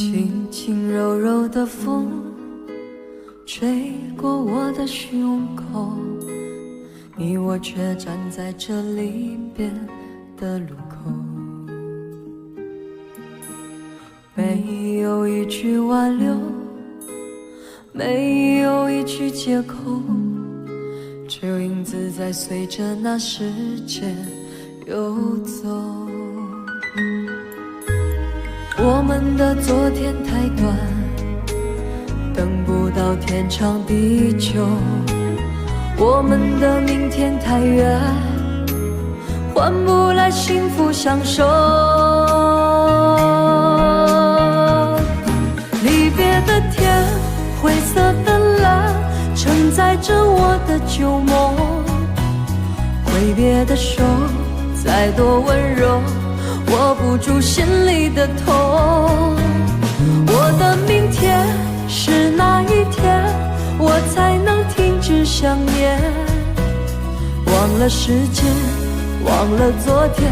轻轻柔柔的风吹过我的胸口，你我却站在这离别的路口。没有一句挽留，没有一句借口，只有影子在随着那时间游走。我们的昨天太短，等不到天长地久，我们的明天太远，换不来幸福相守。离别的天，灰色的蓝，承载着我的旧梦。挥别的手，再多温柔，握不住心里的痛。我的明天是哪一天，我才能停止想念？忘了时间，忘了昨天，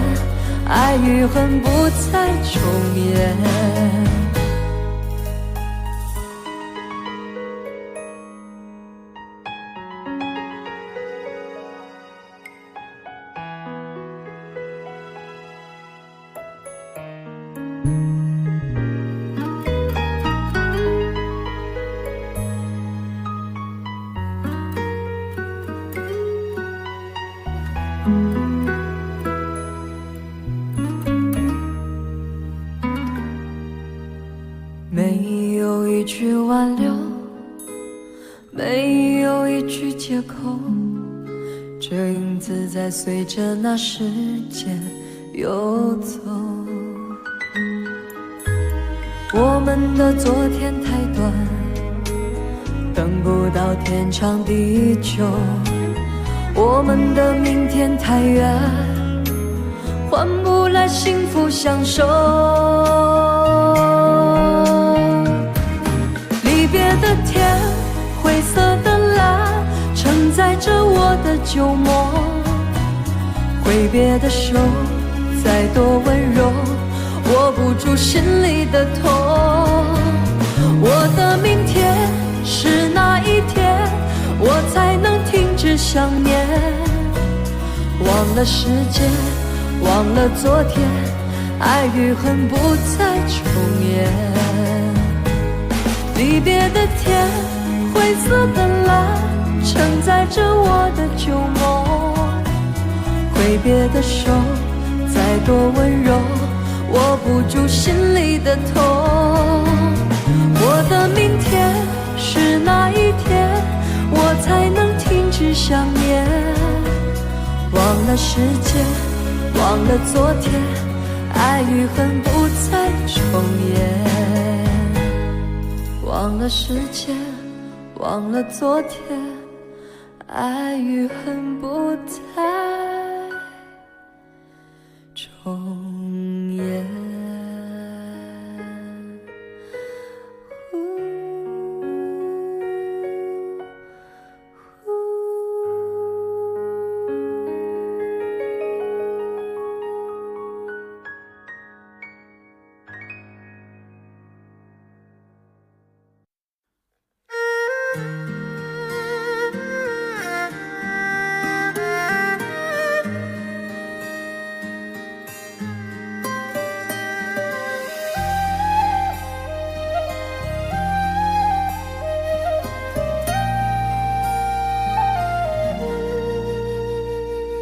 爱与恨不再重演。没有一句挽留，没有一句借口，这影子在随着那时间游走。我们的昨天太短，等不到天长地久，我们的明天太远，换不来幸福相守。离别的天，灰色的蓝，承载着我的旧梦。挥别的手，再多温柔，握不住心里的痛。我的明天是哪一天，我才能停止想念？忘了时间，忘了昨天，爱与恨不再重演。离别的天，灰色的蓝，承载着我的旧梦。挥别的手，再多温柔，握不住心里的痛。我的明天是哪一天，我才能停止想念？忘了时间，忘了昨天，爱与恨不再重演。忘了时间，忘了昨天，爱与恨不再重演。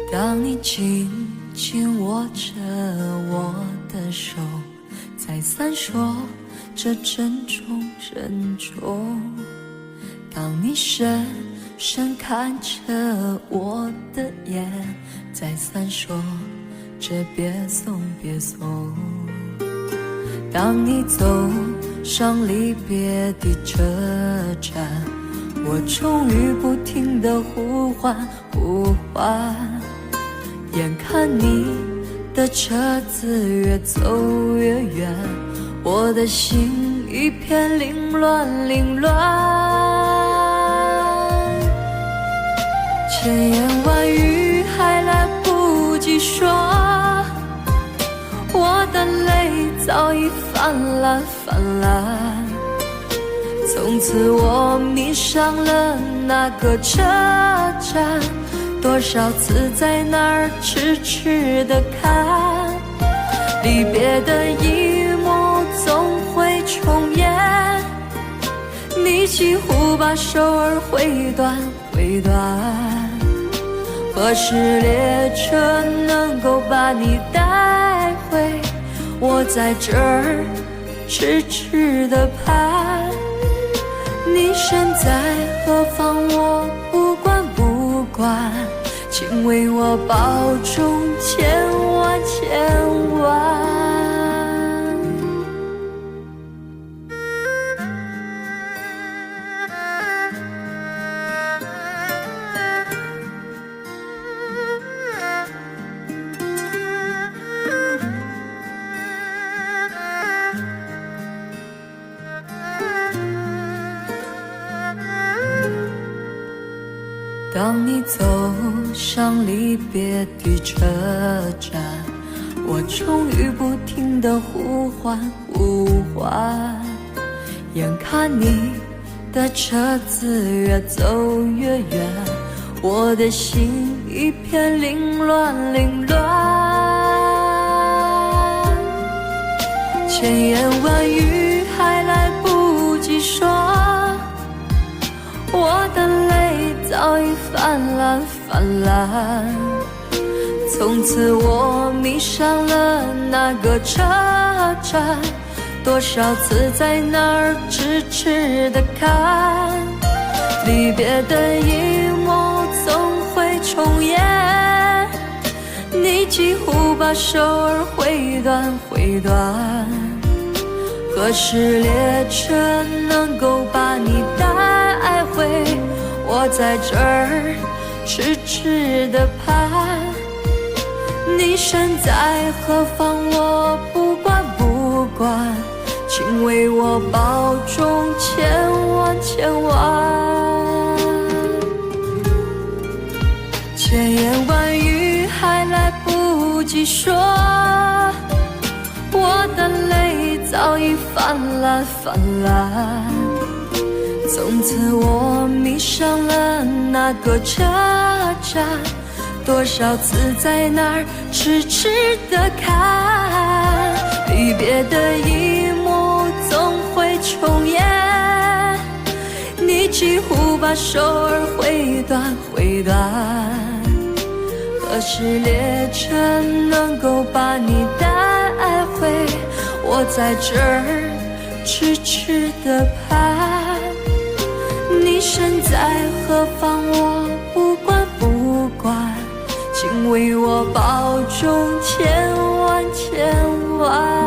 当你紧紧握着我的手，再三说着珍重珍重。当你深深看着我的眼，再三说着别送别送。当你走上离别的车站，我终于不停地呼唤呼唤。眼看你的车子越走越远，我的心一片凌乱凌乱。千言万语还来不及说，我的泪早已泛滥泛滥，从此我迷上了那个车站，多少次在那儿痴痴地看，离别的一幕总会重演，你几乎把手儿挥断挥断，何时列车能够把你带回？我在这儿痴痴地盼，你身在何方我不管不管，请为我保重千万千万。当你走上离别的车站，我终于不停地呼唤呼唤，眼看你的车子越走越远，我的心一片凌乱凌乱，千言万语还来不及说，我的泪早已泛滥泛滥，从此我迷上了那个车站，多少次在那儿痴痴地看，离别的一幕总会重演，你几乎把手儿挥断挥断，何时列车能够把你带回？我在这儿痴痴地盼，你身在何方我不管不管，请为我保重千万千万。千言万语还来不及说，我的泪早已泛滥泛滥，从此我迷上了那个车站，多少次在那儿痴痴地看，离别的一幕总会重演，你几乎把手儿挥断挥断，何时列车能够把你带回？我在这儿痴痴地盼，你身在何方我不管不管，请为我保重千万千万。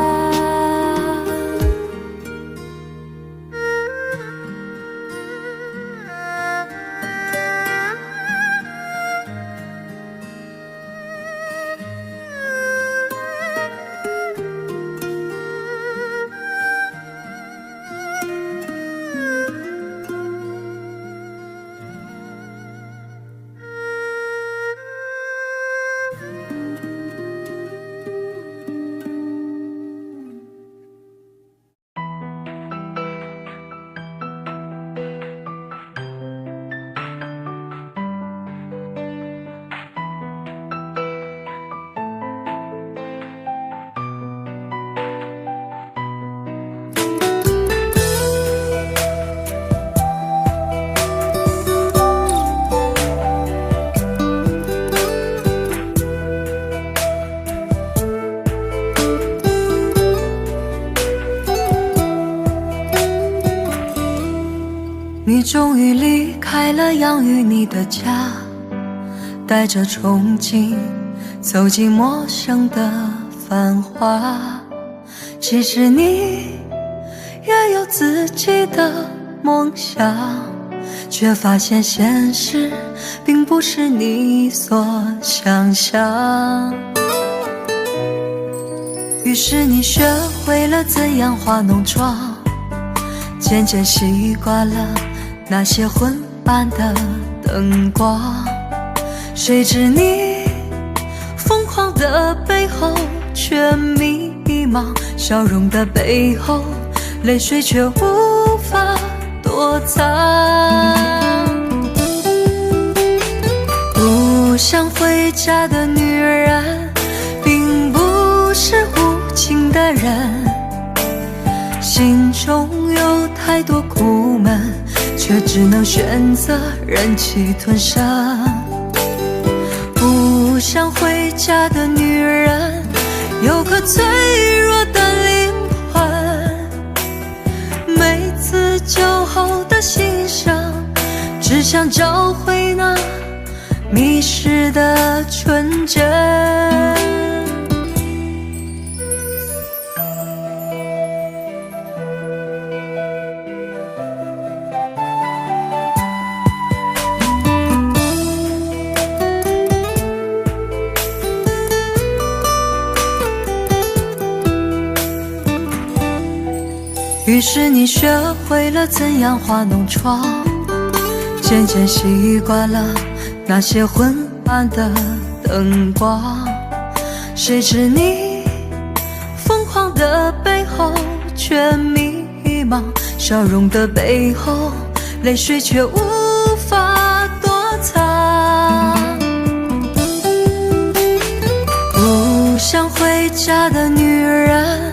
你终于离开了养育你的家，带着憧憬走进陌生的繁华。其实你也有自己的梦想，却发现现实并不是你所想象。于是你学会了怎样化浓妆，渐渐习惯了那些昏暗的灯光，谁知你疯狂的背后却迷茫，笑容的背后，泪水却无法躲藏。不想回家的女人，并不是无情的人，心中有太多苦闷，却只能选择忍气吞声。不想回家的女人，有颗脆弱的灵魂，每次酒后的欣赏，只想找回那迷失的纯真。于是你学会了怎样画弄窗，渐渐习惯了那些昏暗的灯光。谁知你疯狂的背后却迷茫，笑容的背后，泪水却无法躲藏。不想回家的女人，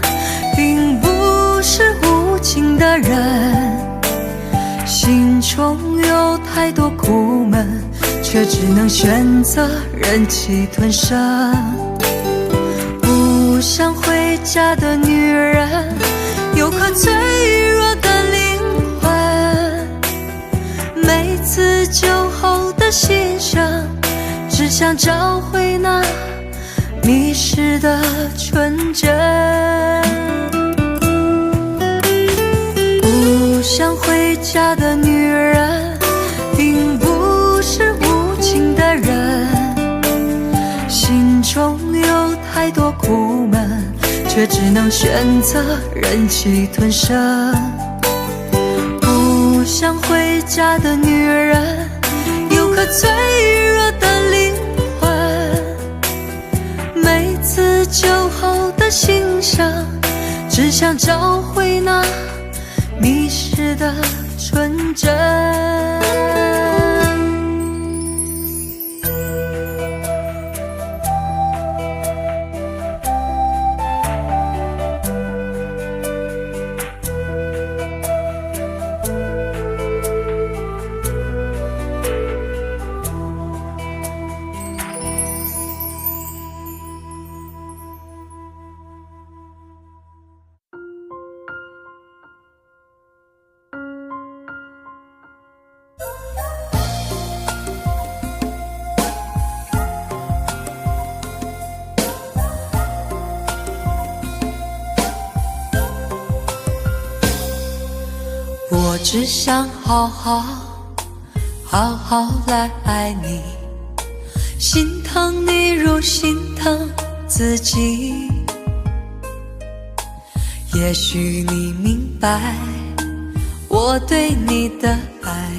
并不是无情的人，心中有太多苦闷，却只能选择忍气吞声。不想回家的女人，有颗脆弱的灵魂，每次酒后的欣赏，只想找回那迷失的纯真。不想回家的女人，并不是无情的人，心中有太多苦闷，却只能选择忍气吞声。不想回家的女人，有颗脆弱的灵魂，每次酒后的欣赏，只想找回那迷失的纯真。我只想好好来爱你，心疼你如心疼自己。也许你明白我对你的爱，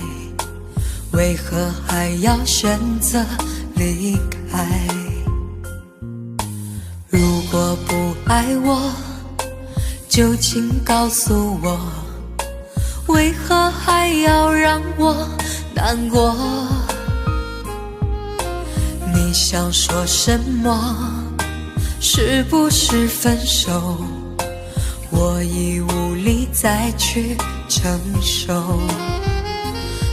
为何还要选择离开？如果不爱我，就请告诉我，为何还要让我难过？你想说什么？是不是分手？我已无力再去承受。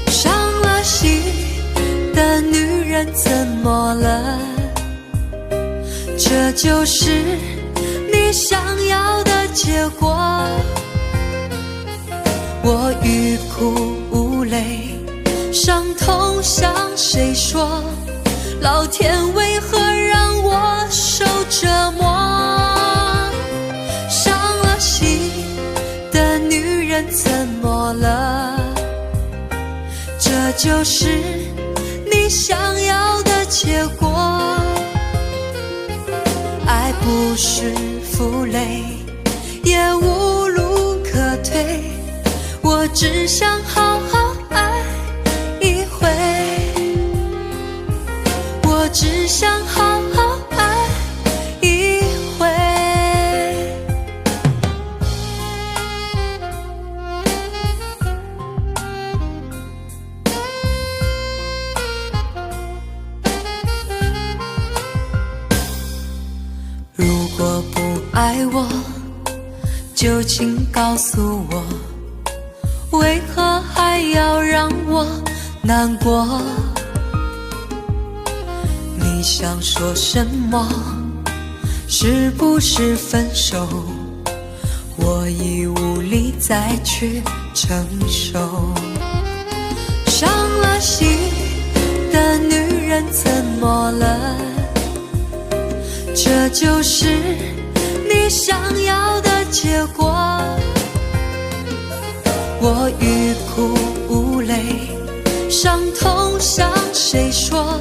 伤了心的女人怎么了？这就是你想要的结果。我欲哭无泪，伤痛向谁说？老天为何让我受折磨？伤了心的女人怎么了？这就是你想要的结果。爱不是负累，也无路可退，我只想好好爱一回，我只想好好爱一回。对我，就请告诉我，为何还要让我难过？你想说什么？是不是分手？我已无力再去承受。伤了心的女人怎么了？这就是你想要的结果。我欲哭无泪，伤痛向谁说？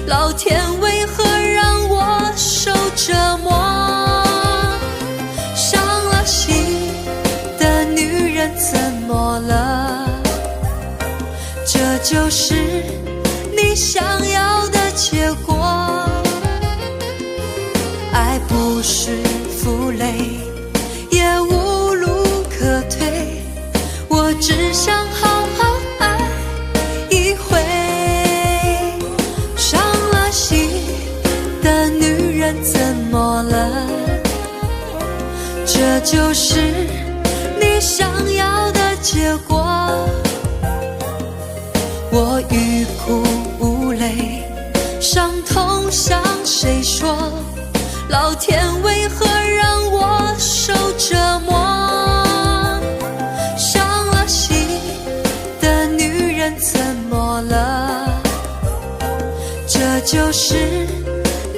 老天为何让我受折磨？伤了心的女人怎么了？这就是你想要的结果。爱不是负累，也无路可退，我只想好好爱一回。伤了心的女人怎么了？这就是你想要的结果。我欲哭无泪，伤痛向谁说？老天为何让我受折磨？伤了心的女人怎么了？这就是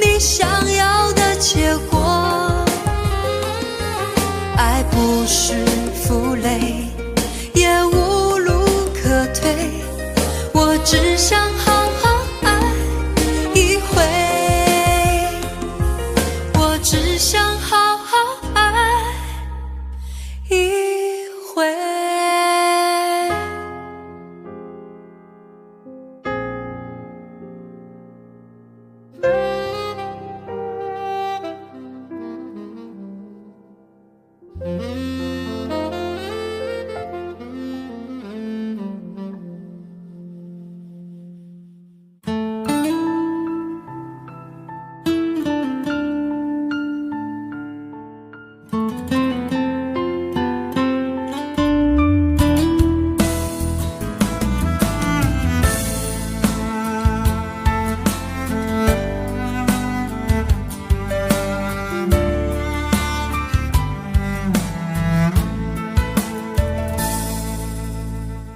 你想要的结果。爱不是负累，也无路可退，我只想好好爱一回。我只想好好爱一回。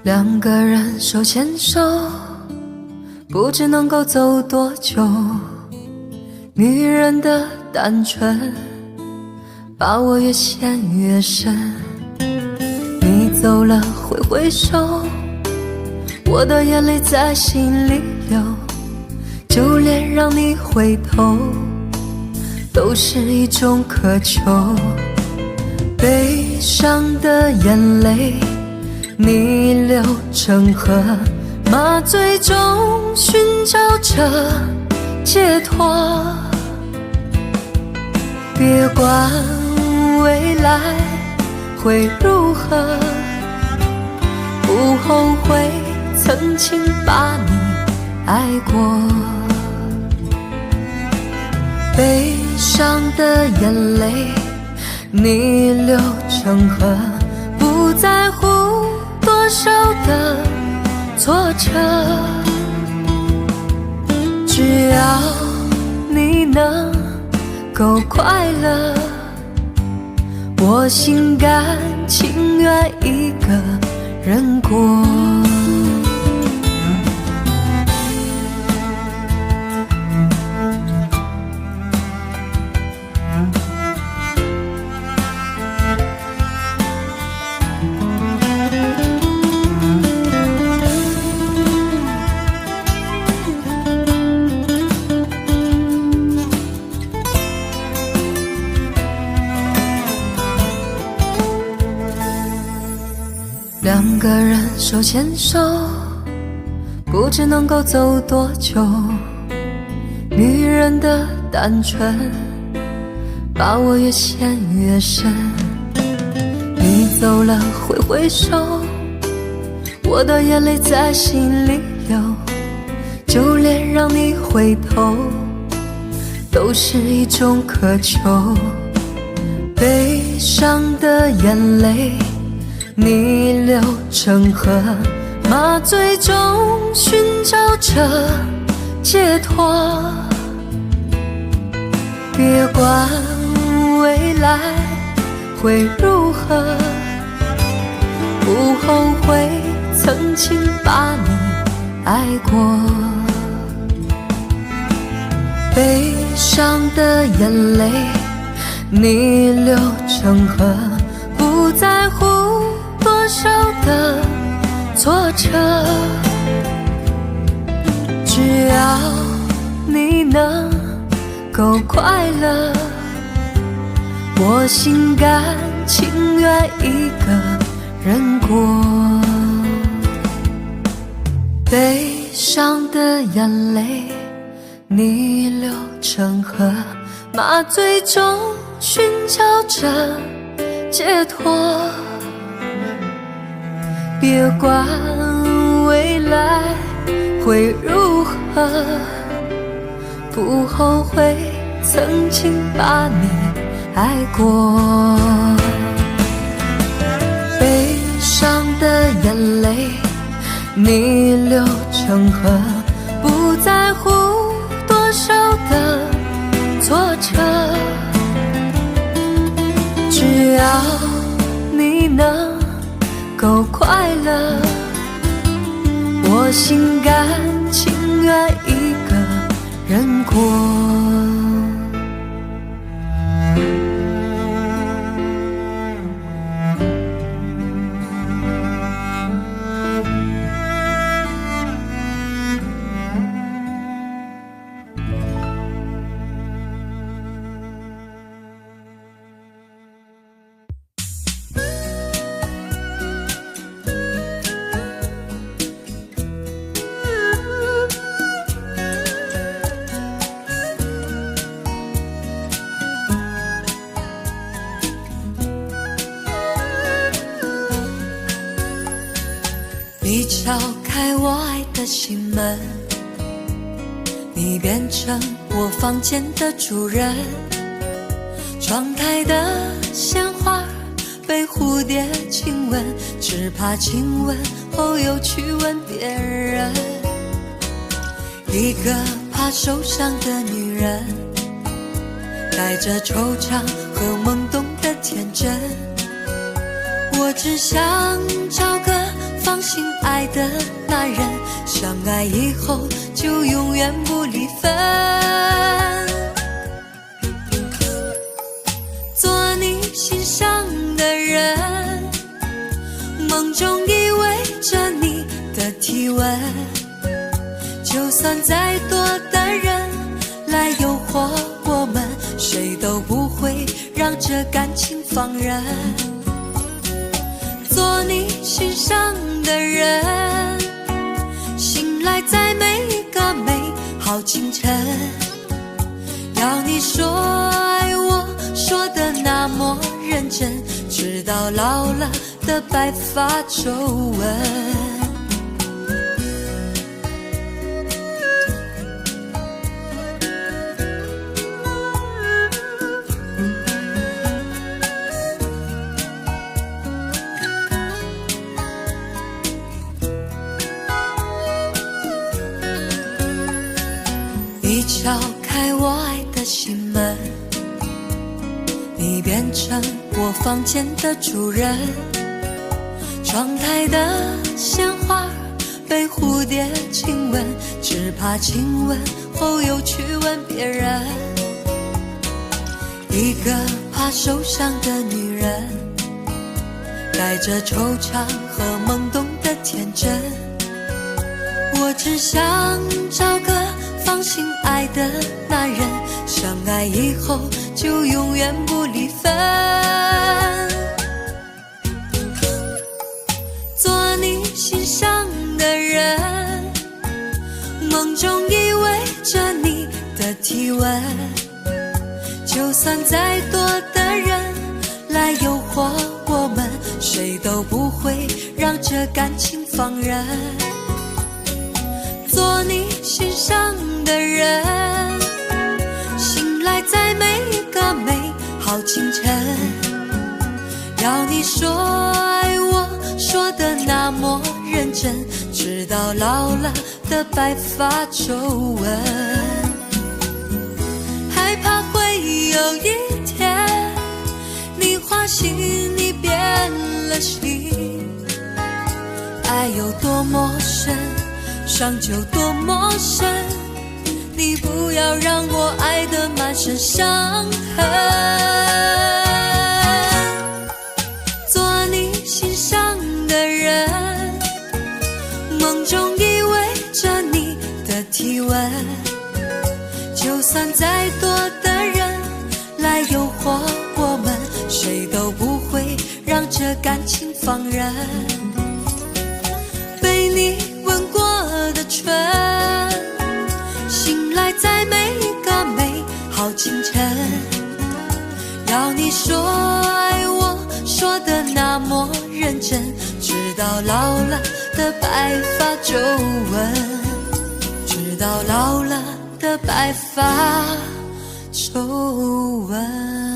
两个人手牵手，不知能够走多久。女人的单纯把我越陷越深。你走了挥挥手，我的眼泪在心里流。就连让你回头都是一种渴求。悲伤的眼泪逆流成河，麻醉中寻找着解脱。别管未来会如何，不后悔曾经把你爱过。悲伤的眼泪逆流成河，不在乎多少的挫折，只要你能够快乐，我心甘情愿一个人过。两个人手牵手，不知能够走多久。女人的单纯把我越陷越深。你走了挥挥手，我的眼泪在心里流。就连让你回头都是一种渴求。悲伤的眼泪逆流成河，麻醉中寻找着解脱。别管未来会如何，不后悔曾经把你爱过。悲伤的眼泪逆流成河，不在乎多少的挫折，只要你能够快乐，我心甘情愿一个人过。悲伤的眼泪逆流成河，麻醉中寻找着解脱。别管未来会如何，不后悔曾经把你爱过。悲伤的眼泪逆流成河，不在乎多少的挫折，只要你能够快乐，我心甘情愿一个人过。你敲开我爱的心门，你变成我房间的主人，窗台的鲜花被蝴蝶亲吻，只怕亲吻后又去吻别人。一个怕受伤的女人，带着惆怅和懵懂的天真，我只想找个放心爱的男人，相爱以后就永远不离分。做你心上的人，梦中依偎着你的体温，就算再多的人来诱惑我们，谁都不会让这感情放任。做你心上的人，醒来在每一个美好清晨，要你说爱我，说得那么认真，直到老了的白发皱纹。你敲开我爱的心门，你变成我房间的主人，窗台的鲜花被蝴蝶亲吻，只怕亲吻后又去吻别人。一个怕受伤的女人，带着惆怅和懵懂的天真，我只想找个放心爱的男人，相爱以后就永远不离分。做你心上的人，梦中依偎着你的体温，就算再多的人来诱惑我们，谁都不会让这感情放任。做你心上的人，醒来在每一个美好清晨，要你说爱我，说的那么认真，直到老了的白发皱纹。害怕会有一天，你花心，你变了心。爱有多么深，伤就多么深，你不要让我爱得满身伤痕。做你心上的人，梦中依偎着你的体温，就算再多的人来诱惑我们，谁都不会让这感情放任。被你吻过的唇，醒来在每一个美好清晨。要你说爱我，说的那么认真，直到老了的白发皱纹，直到老了的白发皱纹。